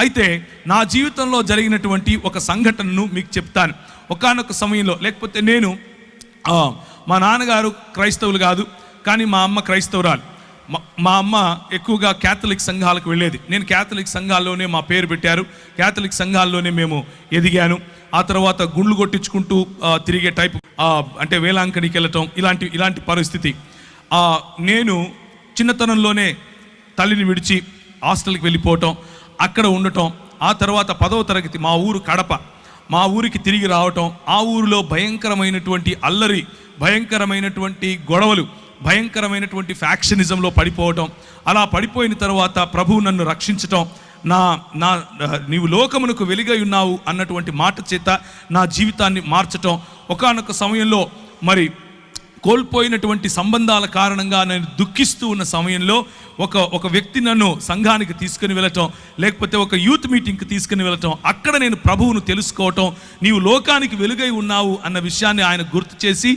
అయితే నా జీవితంలో జరిగినటువంటి ఒక సంఘటనను మీకు చెప్తాను. ఒకానొక సమయంలో, లేకపోతే నేను మా నాన్నగారు క్రైస్తవులు కాదు, కానీ మా అమ్మ క్రైస్తవురాలు. మా అమ్మ ఎక్కువగా క్యాథలిక్ సంఘాలకు వెళ్ళేది. నేను క్యాథలిక్ సంఘాల్లోనే మా పేరు పెట్టారు, క్యాథలిక్ సంఘాల్లోనే మేము ఎదిగాను. ఆ తర్వాత గుండ్లు కొట్టించుకుంటూ తిరిగే టైపు, అంటే వేలాంకడికి వెళ్ళటం, ఇలాంటి పరిస్థితి. నేను చిన్నతనంలోనే తల్లిని విడిచి హాస్టల్కి వెళ్ళిపోవటం, అక్కడ ఉండటం. ఆ తర్వాత 10వ తరగతి మా ఊరు కడప, మా ఊరికి తిరిగి రావటం. ఆ ఊరిలో భయంకరమైనటువంటి అల్లరి, భయంకరమైనటువంటి గొడవలు, భయంకరమైనటువంటి ఫ్యాక్షనిజంలో పడిపోవటం. అలా పడిపోయిన తర్వాత ప్రభువు నన్ను రక్షించటం, నీవు లోకమునకు వెలుగై ఉన్నావు అన్నటువంటి మాట చేత నా జీవితాన్ని మార్చటం. ఒకానొక సమయంలో మరి కోల్పోయినటువంటి సంబంధాల కారణంగా నేను దుఃఖిస్తూ ఉన్న సమయంలో ఒక వ్యక్తి నన్ను సంఘానికి తీసుకుని వెళ్ళటం, లేకపోతే ఒక యూత్ మీటింగ్కి తీసుకుని వెళ్ళటం. అక్కడ నేను ప్రభువును తెలుసుకోవటం, నీవు లోకానికి వెలుగై ఉన్నావు అన్న విషయాన్ని ఆయన గుర్తు చేసి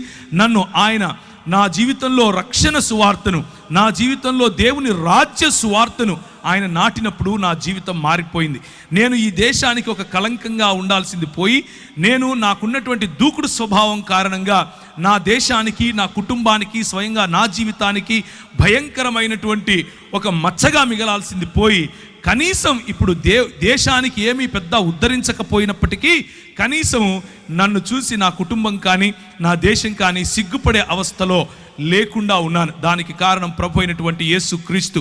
ఆయన నా జీవితంలో రక్షణ సువార్తను, నా జీవితంలో దేవుని రాజ్య సువార్తను ఆయన నాటినప్పుడు నా జీవితం మారిపోయింది. నేను ఈ దేశానికి ఒక కళంకంగా ఉండాల్సింది పోయి, నేను నాకున్నటువంటి దూకుడు స్వభావం కారణంగా నా దేశానికి, నా కుటుంబానికి, స్వయంగా నా జీవితానికి భయంకరమైనటువంటి ఒక మచ్చగా మిగలాల్సింది పోయి, కనీసం ఇప్పుడు దేశానికి ఏమీ పెద్ద ఉద్ధరించకపోయినప్పటికీ కనీసం నన్ను చూసి నా కుటుంబం కానీ నా దేశం కానీ సిగ్గుపడే అవస్థలో లేకుండా ఉన్నాను. దానికి కారణం ప్రభు అయినటువంటి యేసు క్రీస్తు.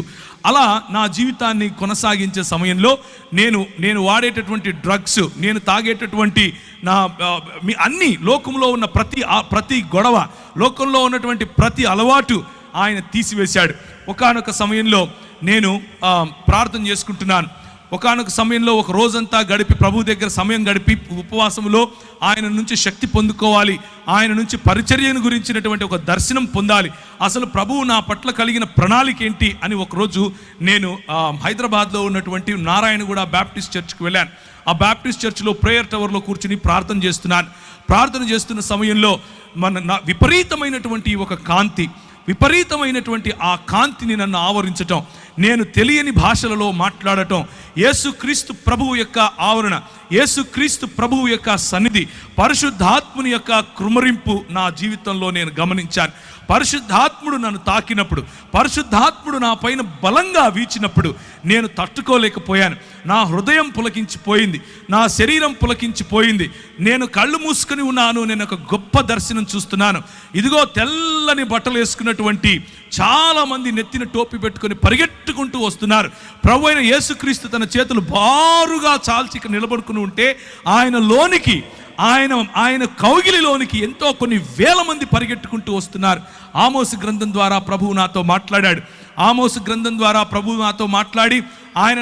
అలా నా జీవితాన్ని కొనసాగించే సమయంలో నేను వాడేటటువంటి డ్రగ్స్, నేను తాగేటటువంటి అన్ని లోకంలో ఉన్న ప్రతి గొడవ, లోకంలో ఉన్నటువంటి ప్రతి అలవాటు ఆయన తీసివేశాడు. ఒకానొక సమయంలో నేను ప్రార్థన చేసుకుంటున్నాను. ఒకానొక సమయంలో ఒక రోజంతా గడిపి ప్రభు దగ్గర సమయం గడిపి ఉపవాసంలో ఆయన నుంచి శక్తి పొందుకోవాలి, ఆయన నుంచి పరిచర్యను గురించినటువంటి ఒక దర్శనం పొందాలి, అసలు ప్రభువు నా పట్ల కలిగిన ప్రణాళిక ఏంటి అని ఒకరోజు నేను హైదరాబాద్లో ఉన్నటువంటి నారాయణగూడ బ్యాప్టిస్ట్ చర్చ్కి వెళ్ళాను. ఆ బ్యాప్టిస్ట్ చర్చ్లో ప్రేయర్ టవర్లో కూర్చుని ప్రార్థన చేస్తున్నాను. ప్రార్థన చేస్తున్న సమయంలో విపరీతమైనటువంటి ఒక కాంతి, విపరీతమైనటువంటి ఆ కాంతిని నన్ను ఆవరించటం, నేను తెలియని భాషలలో మాట్లాడటం, యేసుక్రీస్తు ప్రభువు యొక్క ఆవరణ, యేసుక్రీస్తు ప్రభువు యొక్క సన్నిధి, పరిశుద్ధాత్ముని యొక్క కృమరింపు నా జీవితంలో నేను గమనించాను. పరిశుద్ధాత్ముడు నన్ను తాకినప్పుడు, పరిశుద్ధాత్ముడు నా పైన బలంగా వీచినప్పుడు నేను తట్టుకోలేకపోయాను. నా హృదయం పులకించిపోయింది, నా శరీరం పులకించిపోయింది. నేను కళ్ళు మూసుకొని ఉన్నాను. నేను ఒక గొప్ప దర్శనం చూస్తున్నాను. ఇదిగో తెల్లని బట్టలు వేసుకున్నటువంటి చాలామంది నెత్తిన టోపీ పెట్టుకొని పరిగెట్టుకుంటూ వస్తున్నారు. ప్రభు అయిన యేసుక్రీస్తు తన చేతులు బారుగా చాల్చి నిలబడుకుని ఉంటే ఆయన కౌగిలిలోనికి ఎంతో కొన్ని వేల మంది పరిగెట్టుకుంటూ వస్తున్నారు. ఆమోసు గ్రంథం ద్వారా ప్రభువు నాతో మాట్లాడాడు. ఆమోసు గ్రంథం ద్వారా ప్రభువు నాతో మాట్లాడి ఆయన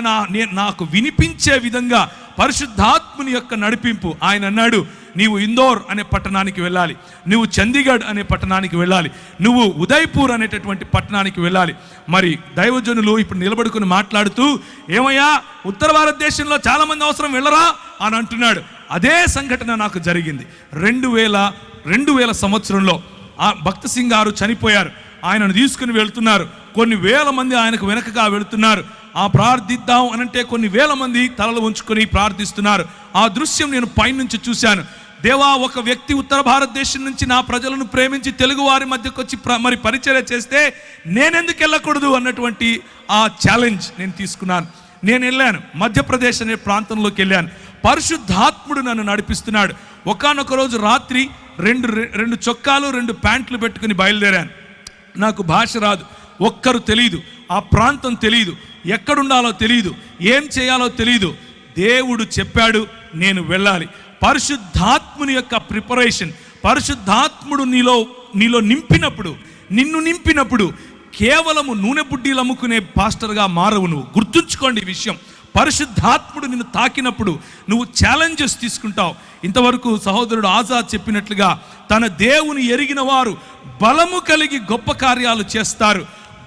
నాకు వినిపించే విధంగా పరిశుద్ధాత్ముని యొక్క నడిపింపు. ఆయన అన్నాడు, నీవు ఇందోర్ అనే పట్టణానికి వెళ్ళాలి, నువ్వు చండీగఢ్ అనే పట్టణానికి వెళ్ళాలి, నువ్వు ఉదయ్పూర్ అనేటటువంటి పట్టణానికి వెళ్ళాలి. మరి దైవజనులు ఇప్పుడు నిలబడుకుని మాట్లాడుతూ, ఏమయ్యా ఉత్తర భారతదేశంలో చాలామంది అవసరం వెళ్ళరా అని అంటున్నాడు. అదే సంఘటన నాకు జరిగింది. 2000 సంవత్సరంలో భక్త సింగ్ గారు చనిపోయారు. ఆయనను తీసుకుని వెళ్తున్నారు. కొన్ని వేల మంది ఆయనకు వెనకగా వెళుతున్నారు. ప్రార్థిద్దాం అనంటే కొన్ని వేల మంది తలలు ఉంచుకొని ప్రార్థిస్తున్నారు. ఆ దృశ్యం నేను పైనుంచి చూశాను. దేవా, ఒక వ్యక్తి ఉత్తర భారతదేశం నుంచి నా ప్రజలను ప్రేమించి తెలుగు వారి మధ్యకు వచ్చి మరి పరిచర్య చేస్తే నేనెందుకు వెళ్ళకూడదు అన్నటువంటి ఆ ఛాలెంజ్ నేను తీసుకున్నాను. నేను వెళ్ళాను, మధ్యప్రదేశ్ అనే ప్రాంతంలోకి వెళ్ళాను. పరిశుద్ధాత్ముడు నన్ను నడిపిస్తున్నాడు. ఒకానొక రోజు రాత్రి రెండు చొక్కాలు 2 ప్యాంట్లు పెట్టుకుని బయలుదేరాను. నాకు భాష రాదు, ఒక్కరు తెలియదు, ఆ ప్రాంతం తెలియదు, ఎక్కడుండాలో తెలియదు, ఏం చేయాలో తెలియదు. దేవుడు చెప్పాడు నేను వెళ్ళాలి. పరిశుద్ధాత్ముని యొక్క ప్రిపరేషన్, పరిశుద్ధాత్ముడు నీలో నిన్ను నింపినప్పుడు కేవలము నూనె బుడ్డీలు అమ్ముకునే పాస్టర్గా మారవు నువ్వు. గుర్తుంచుకోండి ఈ విషయం. పరిశుద్ధాత్ముడు నిన్ను తాకినప్పుడు నువ్వు ఛాలెంజెస్ తీసుకుంటావు. ఇంతవరకు సహోదరుడు ఆజాద్ చెప్పినట్లుగా తన దేవుని ఎరిగిన వారు బలము కలిగి గొప్ప కార్యాలు చేస్తారు,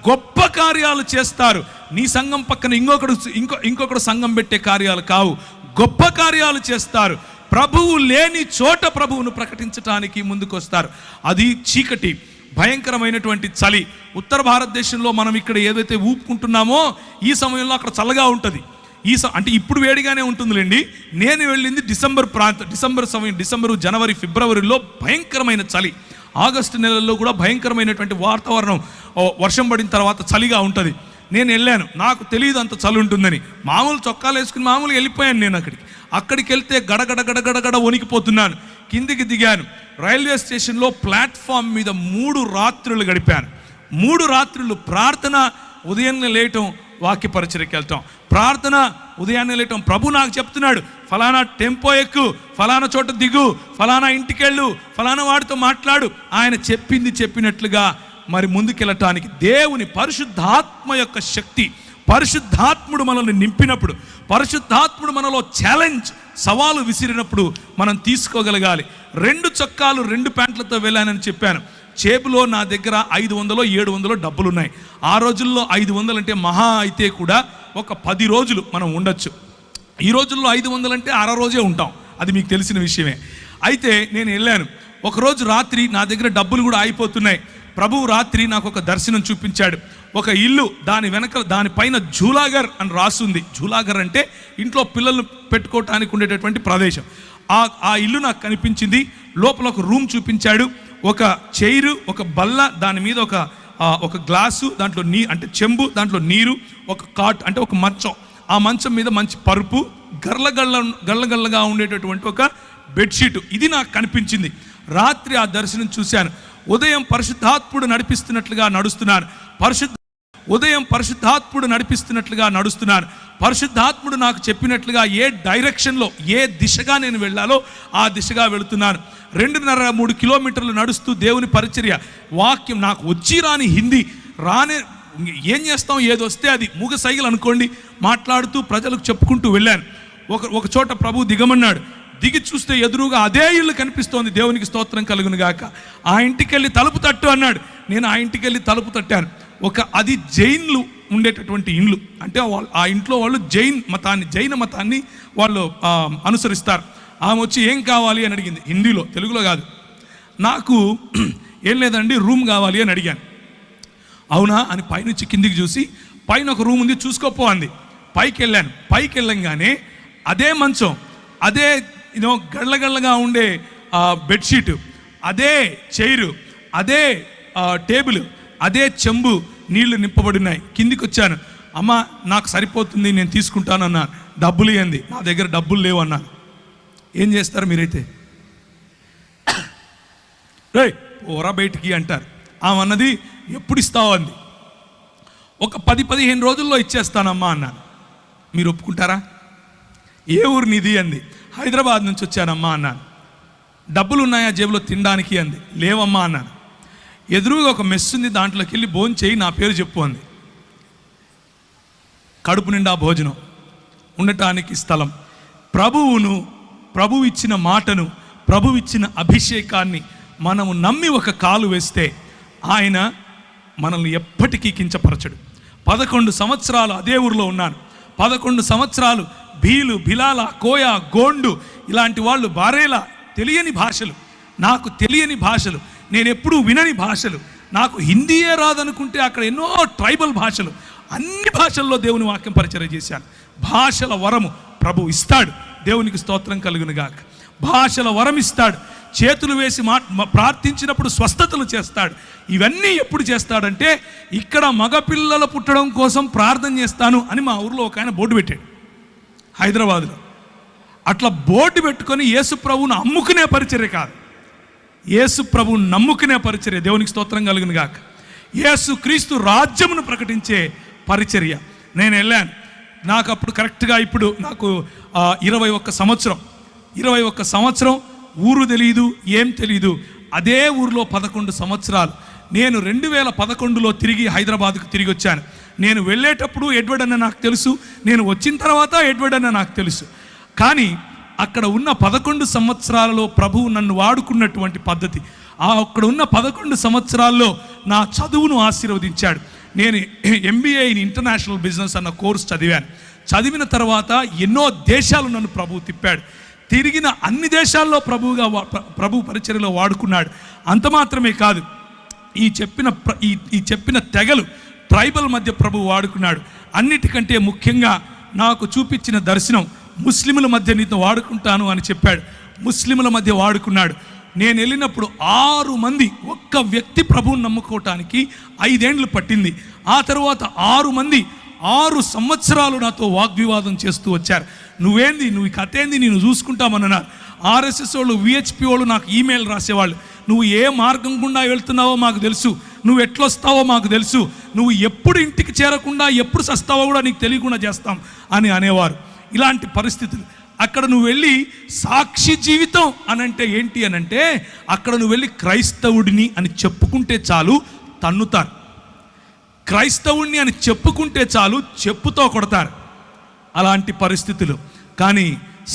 గొప్ప కార్యాలు చేస్తారు. నీ సంఘం పక్కన ఇంకొకడు సంఘం పెట్టే కార్యాలు కావు, గొప్ప కార్యాలు చేస్తారు. ప్రభువు లేని చోట ప్రభువును ప్రకటించడానికి ముందుకు వస్తారు. అది చీకటి, భయంకరమైనటువంటి చలి. ఉత్తర భారతదేశంలో మనం ఇక్కడ ఏదైతే ఊపుకుంటున్నామో ఈ సమయంలో అక్కడ చల్లగా ఉంటుంది. అంటే ఇప్పుడు వేడిగానే ఉంటుందిలేండి. నేను వెళ్ళింది డిసెంబర్, జనవరి, ఫిబ్రవరిలో భయంకరమైన చలి. ఆగస్టు నెలల్లో కూడా భయంకరమైనటువంటి వాతావరణం, వర్షం పడిన తర్వాత చలిగా ఉంటుంది. నేను వెళ్ళాను, నాకు తెలియదు అంత చలి ఉంటుందని. మామూలు చొక్కాలు వేసుకుని మామూలుగా వెళ్ళిపోయాను. నేను అక్కడికి వెళ్తే గడగడ వణికిపోతున్నాను. కిందికి దిగాను. రైల్వే స్టేషన్లో ప్లాట్ఫామ్ మీద 3 రాత్రులు గడిపాను. 3 రాత్రులు ప్రార్థన, ఉదయాన్నే లేయటం, వాక్య పరిచర్యకి వెళ్తాం, ప్రార్థన, ఉదయాన్నే లేయటం. ప్రభు నాకు చెప్తున్నాడు, ఫలానా టెంపో ఎక్కు, ఫలానా చోట దిగు, ఫలానా ఇంటికెళ్ళు, ఫలానా వాడితో మాట్లాడు. ఆయన చెప్పినట్లుగా మరి ముందుకెళ్ళటానికి దేవుని పరిశుద్ధాత్మ యొక్క శక్తి, పరిశుద్ధాత్ముడు మనల్ని నింపినప్పుడు, పరిశుద్ధాత్ముడు మనలో సవాలు విసిరినప్పుడు మనం తీసుకోగలగాలి. 2 చొక్కాలు 2 ప్యాంట్లతో వెళ్ళానని చెప్పాను. చేబులో నా దగ్గర 500 700 డబ్బులున్నాయి. ఆ రోజుల్లో 500 అంటే మహా అయితే కూడా ఒక 10 రోజులు మనం ఉండొచ్చు. ఈ రోజుల్లో 500 అంటే అర రోజే ఉంటాం, అది మీకు తెలిసిన విషయమే. అయితే నేను వెళ్ళాను. ఒకరోజు రాత్రి నా దగ్గర డబ్బులు కూడా అయిపోతున్నాయి. ప్రభువు రాత్రి నాకు ఒక దర్శనం చూపించాడు. ఒక ఇల్లు, దానిపైన జూలాగర్ అని రాసుంది. జూలాగర్ అంటే ఇంట్లో పిల్లలు పెట్టుకోవటానికి ఉండేటటువంటి ప్రదేశం. ఆ ఇల్లు నాకు కనిపించింది. లోపల ఒక రూమ్ చూపించాడు. ఒక చైరు, ఒక బల్ల, దాని మీద ఒక గ్లాసు, దాంట్లో అంటే చెంబు, దాంట్లో నీరు, ఒక కాట్ అంటే ఒక మంచం. ఆ మంచం మీద మంచి పరుపు, గళ్ళగా ఉండేటటువంటి ఒక బెడ్షీట్. ఇది నాకు కనిపించింది. రాత్రి ఆ దర్శనం చూశాను. ఉదయం పరిశుద్ధాత్ముడు నడిపిస్తున్నట్లుగా నడుస్తున్నాను. పరిశుద్ధాత్ముడు నాకు చెప్పినట్లుగా ఏ డైరెక్షన్లో, ఏ దిశగా నేను వెళ్ళాలో ఆ దిశగా వెళుతున్నాను. 2.5-3 కిలోమీటర్లు నడుస్తూ దేవుని పరిచర్య, వాక్యం. నాకు వచ్చి రాని హిందీ ఏం చేస్తాం, ఏదొస్తే అది మూగ సైగలు అనుకోండి, మాట్లాడుతూ ప్రజలకు చెప్పుకుంటూ వెళ్ళాను. ఒక చోట ప్రభు దిగమన్నాడు. దిగి చూస్తే ఎదురుగా అదే ఇల్లు కనిపిస్తోంది. దేవునికి స్తోత్రం కలుగును గాక. ఆ ఇంటికి వెళ్ళి తలుపు తట్టు అన్నాడు. నేను ఆ ఇంటికి వెళ్ళి తలుపు తట్టాను. అది జైన్లు ఉండేటటువంటి ఇండ్లు. అంటే ఆ ఇంట్లో వాళ్ళు జైన మతాన్ని వాళ్ళు అనుసరిస్తారు. ఆమె వచ్చి ఏం కావాలి అని అడిగింది, హిందీలో, తెలుగులో కాదు. నాకు ఏం లేదండి, రూమ్ కావాలి అని అడిగాను. అవునా అని పైనుంచి కిందికి చూసి, పైన ఒక రూమ్ ఉంది, చూసుకోపో అంది. పైకి వెళ్ళాను. పైకి వెళ్ళంగానే అదే మంచం, అదే గళ్ళగా ఉండే బెడ్షీటు, అదే చైరు, అదే టేబుల్, అదే చెంబు, నీళ్లు నింపబడినాయి. కిందికి వచ్చాను. అమ్మ నాకు సరిపోతుంది, నేను తీసుకుంటాను అన్నాను. డబ్బులు ఇవ్వండి. నా దగ్గర డబ్బులు లేవు అన్నాను. ఏం చేస్తారు మీరైతే? రేయ్ ఓరా బయటికి అంటారు. ఆమె అన్నది, ఎప్పుడు ఇస్తావు అంది. ఒక 10-15 రోజుల్లో ఇచ్చేస్తానమ్మా అన్నాను. మీరు ఒప్పుకుంటారా? ఏ ఊరు నీది అంది. హైదరాబాద్ నుంచి వచ్చానమ్మా అన్నాను. డబ్బులు ఉన్నాయా జేబులో తినడానికి అంది. లేవమ్మా అన్నాను. ఎదురుగా ఒక మెస్ ఉంది, దాంట్లోకి వెళ్ళి భోజనం చేయి, నా పేరు చెప్పు అంది. కడుపు నిండా భోజనం, ఉండటానికి స్థలం. ప్రభువు ఇచ్చిన మాటను, ప్రభువు ఇచ్చిన అభిషేకాన్ని మనము నమ్మి ఒక కాలు వేస్తే ఆయన మనల్ని ఎప్పటికీ కించపరచడు. 11 సంవత్సరాలు అదే ఊరిలో ఉన్నాను. 11 సంవత్సరాలు భీలు, బిలాల, కోయ, గోండు ఇలాంటి వాళ్ళు, బారేలా, తెలియని భాషలు, నాకు తెలియని భాషలు, నేను ఎప్పుడూ వినని భాషలు, నాకు హిందీయే రాదనుకుంటే అక్కడ ఎన్నో ట్రైబల్ భాషలు, అన్ని భాషల్లో దేవుని వాక్యం పరిచయం చేశాను. భాషల వరము ప్రభు ఇస్తాడు. దేవునికి స్తోత్రం కలుగును గాక. భాషల వరం ఇస్తాడు. చేతులు వేసి ప్రార్థించినప్పుడు స్వస్థతలు చేస్తాడు. ఇవన్నీ ఎప్పుడు చేస్తాడంటే, ఇక్కడ మగపిల్లలు పుట్టడం కోసం ప్రార్థన చేస్తాను అని మా ఊర్లో ఒక ఆయన బోర్డు పెట్టాడు, హైదరాబాదులో. అట్లా బోర్డు పెట్టుకొని యేసు ప్రభువును అమ్ముకునే పరిచర్య కాదు, యేసు ప్రభువును నమ్ముకునే పరిచర్య. దేవునికి స్తోత్రం కలుగును గాక. యేసు క్రీస్తు రాజ్యమును ప్రకటించే పరిచర్య. నేను వెళ్ళాను. నాకు అప్పుడు కరెక్ట్గా ఇప్పుడు నాకు 21 సంవత్సరం. ఊరు తెలియదు, ఏం తెలియదు. అదే ఊరిలో 11 సంవత్సరాలు. నేను 2011లో తిరిగి హైదరాబాద్కు తిరిగి వచ్చాను. నేను వెళ్ళేటప్పుడు ఎడ్వర్డ్ అన్న నాకు తెలుసు, నేను వచ్చిన తర్వాత ఎడ్వర్డ్ అన్న నాకు తెలుసు. కానీ అక్కడ ఉన్న 11 సంవత్సరాలలో ప్రభువు నన్ను వాడుకున్నటువంటి పద్ధతి, అక్కడ ఉన్న 11 సంవత్సరాల్లో నా చదువును ఆశీర్వదించాడు. నేను MBA ఇన్ ఇంటర్నేషనల్ బిజినెస్ అన్న కోర్స్ చదివాను. చదివిన తర్వాత ఎన్నో దేశాలు నన్ను ప్రభువు తిప్పాడు. తిరిగిన అన్ని దేశాల్లో ప్రభు పరిచర్యలో వాడుకున్నాడు. అంత మాత్రమే కాదు, ఈ చెప్పిన తెగలు, ట్రైబల్ మధ్య ప్రభు వాడుకున్నాడు. అన్నిటికంటే ముఖ్యంగా నాకు చూపించిన దర్శనం, ముస్లిముల మధ్య నీతో వాడుకుంటాను అని చెప్పాడు. ముస్లిముల మధ్య వాడుకున్నాడు. నేను వెళ్ళినప్పుడు 6 మంది, ఒక్క వ్యక్తి ప్రభువుని నమ్ముకోవటానికి 5 ఏళ్ళు పట్టింది. ఆ తర్వాత 6 మంది 6 సంవత్సరాలు నాతో వాగ్వివాదం చేస్తూ వచ్చారు. నువ్వేంది, నువ్వు ఈ కథ ఏంది, నేను చూసుకుంటామన్నారు. ఆర్ఎస్ఎస్ వాళ్ళు, విహెచ్పి వాళ్ళు నాకు ఈమెయిల్ రాసేవాళ్ళు. నువ్వు ఏ మార్గం గుండా వెళ్తున్నావో మాకు తెలుసు, నువ్వు ఎట్లొస్తావో మాకు తెలుసు, నువ్వు ఎప్పుడు ఇంటికి చేరకుండా ఎప్పుడు సస్తావో కూడా నీకు తెలియకుండా చేస్తాం అని అనేవారు. ఇలాంటి పరిస్థితులు. అక్కడ నువ్వు వెళ్ళి సాక్షి జీవితం అనంటే ఏంటి అనంటే, అక్కడ నువ్వు వెళ్ళి క్రైస్తవుడిని అని చెప్పుకుంటే చాలు తన్నుతారు. క్రైస్తవుడిని అని చెప్పుకుంటే చాలు చెప్పుతో కొడతారు. అలాంటి పరిస్థితులు. కానీ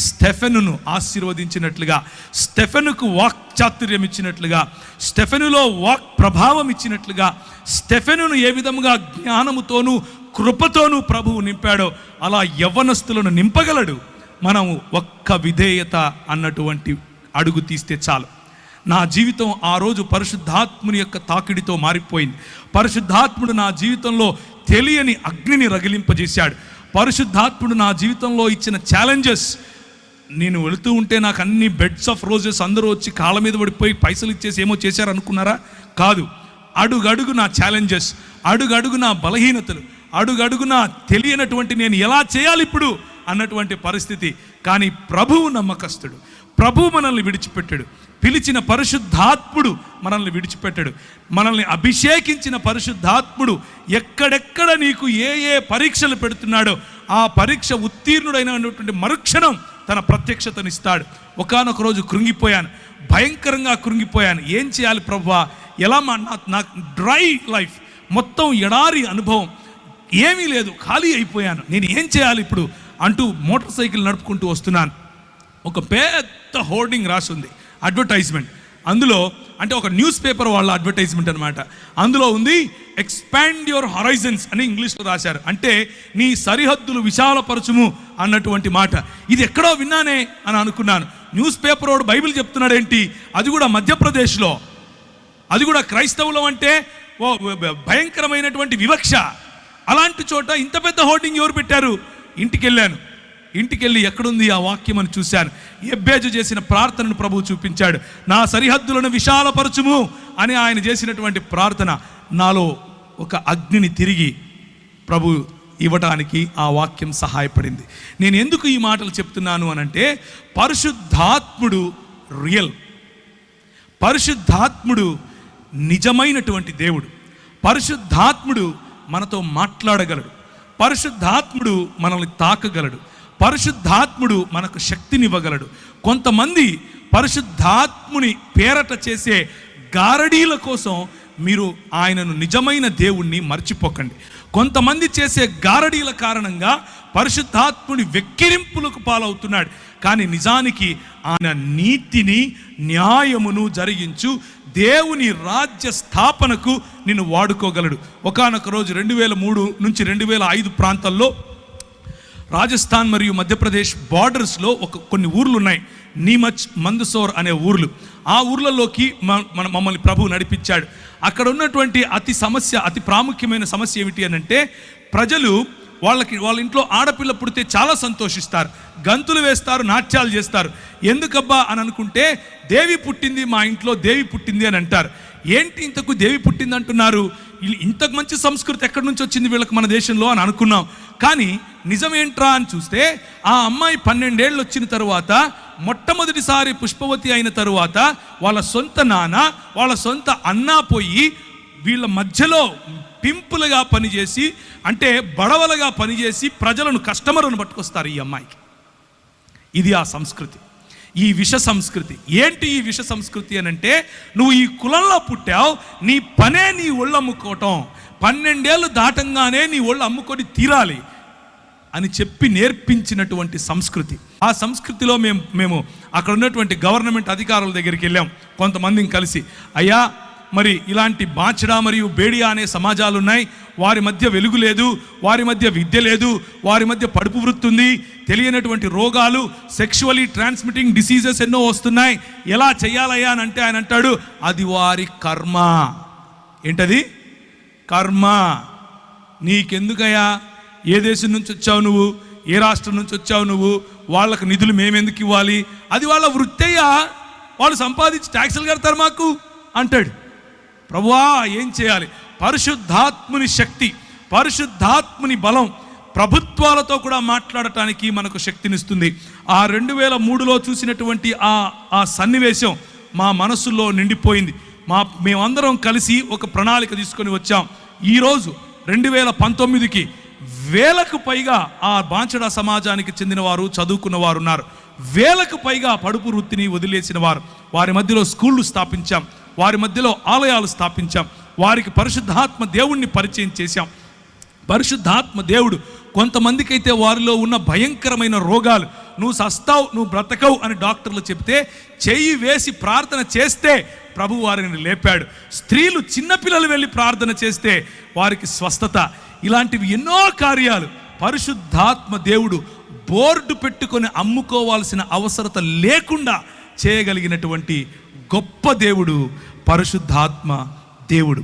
స్టెఫెనును ఆశీర్వదించినట్లుగా, స్టెఫెనుకు వాక్ చాతుర్యం ఇచ్చినట్లుగా, స్టెఫెనులో వాక్ ప్రభావం ఇచ్చినట్లుగా, స్టెఫెనును ఏ విధముగా జ్ఞానముతోనూ కృపతోనూ ప్రభువు నింపాడో అలా యవ్వనస్తులను నింపగలడు. మనము ఒక్క విధేయత అన్నటువంటి అడుగు తీస్తే చాలు. నా జీవితం ఆ రోజు పరిశుద్ధాత్ముని యొక్క తాకిడితో మారిపోయింది. పరిశుద్ధాత్ముడు నా జీవితంలో తెలియని అగ్నిని రగిలింపజేశాడు. పరిశుద్ధాత్ముడు నా జీవితంలో ఇచ్చిన ఛాలెంజెస్, నేను వెళుతూ ఉంటే నాకు అన్ని బెడ్స్ ఆఫ్ రోజెస్ అందరూ వచ్చి కాళ్ళ మీద పడిపోయి పైసలు ఇచ్చేసి ఏమో చేశారు అనుకున్నారా? కాదు. అడుగడుగు నా ఛాలెంజెస్, అడుగడుగు నా బలహీనతలు, అడుగడుగు నా తెలియనటువంటి నేను ఎలా చేయాలి ఇప్పుడు అన్నటువంటి పరిస్థితి. కానీ ప్రభువు నమ్మకస్తుడు. ప్రభువు మనల్ని విడిచిపెట్టాడు. పిలిచిన పరిశుద్ధాత్ముడు మనల్ని విడిచిపెట్టాడు. మనల్ని అభిషేకించిన పరిశుద్ధాత్ముడు ఎక్కడెక్కడ నీకు ఏ ఏ పరీక్షలు పెడుతున్నాడో ఆ పరీక్ష ఉత్తీర్ణుడైనటువంటి మరుక్షణం తన ప్రత్యక్షతనిస్తాడు. ఒకానొక రోజు కృంగిపోయాను, భయంకరంగా కృంగిపోయాను. ఏం చేయాలి ప్రభువా? ఎలా నాకు డ్రై లైఫ్, మొత్తం ఎడారి అనుభవం, ఏమీ లేదు, ఖాళీ అయిపోయాను, నేను ఏం చేయాలి ఇప్పుడు అంటూ మోటార్ సైకిల్ నడుపుకుంటూ వస్తున్నాను. ఒక పెద్ద హోర్డింగ్ రాసి ఉంది, అడ్వర్టైజ్మెంట్. అందులో అంటే ఒక న్యూస్ పేపర్ వాళ్ళ అడ్వర్టైజ్మెంట్ అనమాట. అందులో ఉంది ఎక్స్పాండ్ యువర్ హొరైజన్స్ అని ఇంగ్లీష్లో రాశారు. అంటే నీ సరిహద్దులు విశాలపరచుము అన్నటువంటి మాట. ఇది ఎక్కడో విన్నానే అని అనుకున్నాను. న్యూస్ పేపర్ వాడు బైబిల్ చెప్తున్నాడు ఏంటి, అది కూడా మధ్యప్రదేశ్లో, అది కూడా క్రైస్తవులం అంటే ఓ భయంకరమైనటువంటి వివక్ష. అలాంటి చోట ఇంత పెద్ద హోర్డింగ్ ఎవరు పెట్టారు? ఇంటికి వెళ్ళాను. ఇంటికి వెళ్ళి ఎక్కడుంది ఆ వాక్యం అని చూశాను. ఎబ్బేజు చేసిన ప్రార్థనను ప్రభువు చూపించాడు. నా సరిహద్దులను విశాలపరచుము అని ఆయన చేసినటువంటి ప్రార్థన నాలో ఒక అగ్నిని తిరిగి ప్రభు ఇవ్వటానికి ఆ వాక్యం సహాయపడింది. నేను ఎందుకు ఈ మాటలు చెప్తున్నాను అనంటే, పరిశుద్ధాత్ముడు రియల్, పరిశుద్ధాత్ముడు నిజమైనటువంటి దేవుడు. పరిశుద్ధాత్ముడు మనతో మాట్లాడగలడు. పరిశుద్ధాత్ముడు మనల్ని తాకగలడు. పరిశుద్ధాత్ముడు మనకు శక్తినివ్వగలడు. కొంతమంది పరిశుద్ధాత్ముని పేరట చేసే గారడీల కోసం మీరు ఆయనను నిజమైన దేవుణ్ణి మర్చిపోకండి. కొంతమంది చేసే గారడీల కారణంగా పరిశుద్ధాత్ముని వెక్కిరింపులకు పాలవుతున్నాడు. కానీ నిజానికి ఆయన నీతిని న్యాయమును జరిగించు దేవుని రాజ్య స్థాపనకు నిన్ను వాడుకోగలడు. ఒకానొక రోజు 2003 నుంచి 2005 ప్రాంతాల్లో రాజస్థాన్ మరియు మధ్యప్రదేశ్ బార్డర్స్లో కొన్ని ఊర్లు ఉన్నాయి, నీమచ్, మందసౌర్ అనే ఊర్లు. ఆ ఊర్లలోకి మమ్మల్ని ప్రభువు నడిపించాడు. అక్కడ ఉన్నటువంటి అతి ప్రాముఖ్యమైన సమస్య ఏమిటి అని అంటే, ప్రజలు వాళ్ళ ఇంట్లో ఆడపిల్ల పుడితే చాలా సంతోషిస్తారు, గంతులు వేస్తారు, నాట్యాలు చేస్తారు. ఎందుకబ్బా అని అనుకుంటే, దేవి పుట్టింది మా ఇంట్లో, దేవి పుట్టింది అని అంటారు. ఏంటి ఇంతకు దేవి పుట్టింది అంటున్నారు? ఇంతకు మంచి సంస్కృతి ఎక్కడి నుంచి వచ్చింది వీళ్ళకి మన దేశంలో అని అనుకున్నాం. కానీ నిజమేంట్రా అని చూస్తే, ఆ అమ్మాయి 12 ఏళ్ళు వచ్చిన తరువాత, మొట్టమొదటిసారి పుష్పవతి అయిన తరువాత వాళ్ళ సొంత నాన్న, వాళ్ళ సొంత అన్న పోయి వీళ్ళ మధ్యలో పింపులుగా పనిచేసి, అంటే బడవలుగా పనిచేసి ప్రజలను, కస్టమర్లను పట్టుకొస్తారు ఈ అమ్మాయికి. ఇది ఆ సంస్కృతి, ఈ విష సంస్కృతి. ఏంటి ఈ విష సంస్కృతి అని అంటే, నువ్వు ఈ కులంలో పుట్టావు, నీ పనే నీ ఒళ్ళు అమ్ముకోవటం, 12 ఏళ్ళు దాటంగానే నీ ఒళ్ళు అమ్ముకొని తీరాలి అని చెప్పి నేర్పించినటువంటి సంస్కృతి. ఆ సంస్కృతిలో మేము అక్కడ ఉన్నటువంటి గవర్నమెంట్ అధికారుల దగ్గరికి వెళ్ళాం కొంతమందిని కలిసి. అయ్యా, మరి ఇలాంటి బాచడా మరియు బేడియా అనే సమాజాలు ఉన్నాయి, వారి మధ్య వెలుగు లేదు, వారి మధ్య విద్య లేదు, వారి మధ్య పడుపు వృత్తి ఉంది, తెలియనటువంటి రోగాలు, సెక్షువలీ ట్రాన్స్మిటింగ్ డిసీజెస్ ఎన్నో వస్తున్నాయి, ఎలా చెయ్యాలయ్యా అని అంటే ఆయన అంటాడు, అది వారి కర్మ. ఏంటది? కర్మ. నీకెందుకయ్యా? ఏ దేశం నుంచి వచ్చావు నువ్వు? ఏ రాష్ట్రం నుంచి వచ్చావు నువ్వు, వాళ్ళకు నిధులు మేమెందుకు ఇవ్వాలి, అది వాళ్ళ వృత్తయ్యా, వాళ్ళు సంపాదించి ట్యాక్సులు కడతారు మాకు అంటాడు. ప్రభువా ఏం చేయాలి? పరిశుద్ధాత్ముని శక్తి, పరిశుద్ధాత్ముని బలం ప్రభుత్వాలతో కూడా మాట్లాడటానికి మనకు శక్తినిస్తుంది. ఆ 2003లో చూసినటువంటి ఆ సన్నివేశం మా మనసులో నిండిపోయింది. మేమందరం కలిసి ఒక ప్రణాళిక తీసుకొని వచ్చాం. ఈరోజు 2019కి వేలకు పైగా ఆ బాంచడా సమాజానికి చెందిన వారు, చదువుకున్న వారు ఉన్నారు. వేలకు పైగా పడుపు వృత్తిని వదిలేసిన వారు. వారి మధ్యలో స్కూళ్ళు స్థాపించాం, వారి మధ్యలో ఆలయాలు స్థాపించాం, వారికి పరిశుద్ధాత్మ దేవుణ్ణి పరిచయం చేశాం. పరిశుద్ధాత్మ దేవుడు కొంతమందికి అయితే వారిలో ఉన్న భయంకరమైన రోగాలు, నువ్వు సస్తావు, నువ్వు బ్రతకవు అని డాక్టర్లు చెప్తే చెయ్యి వేసి ప్రార్థన చేస్తే ప్రభు వారిని లేపాడు. స్త్రీలు, చిన్నపిల్లలు వెళ్ళి ప్రార్థన చేస్తే వారికి స్వస్థత. ఇలాంటివి ఎన్నో కార్యాలు పరిశుద్ధాత్మ దేవుడు బోర్డు పెట్టుకొని అమ్ముకోవాల్సిన అవసరత లేకుండా చేయగలిగినటువంటి గొప్ప దేవుడు పరిశుద్ధాత్మ దేవుడు.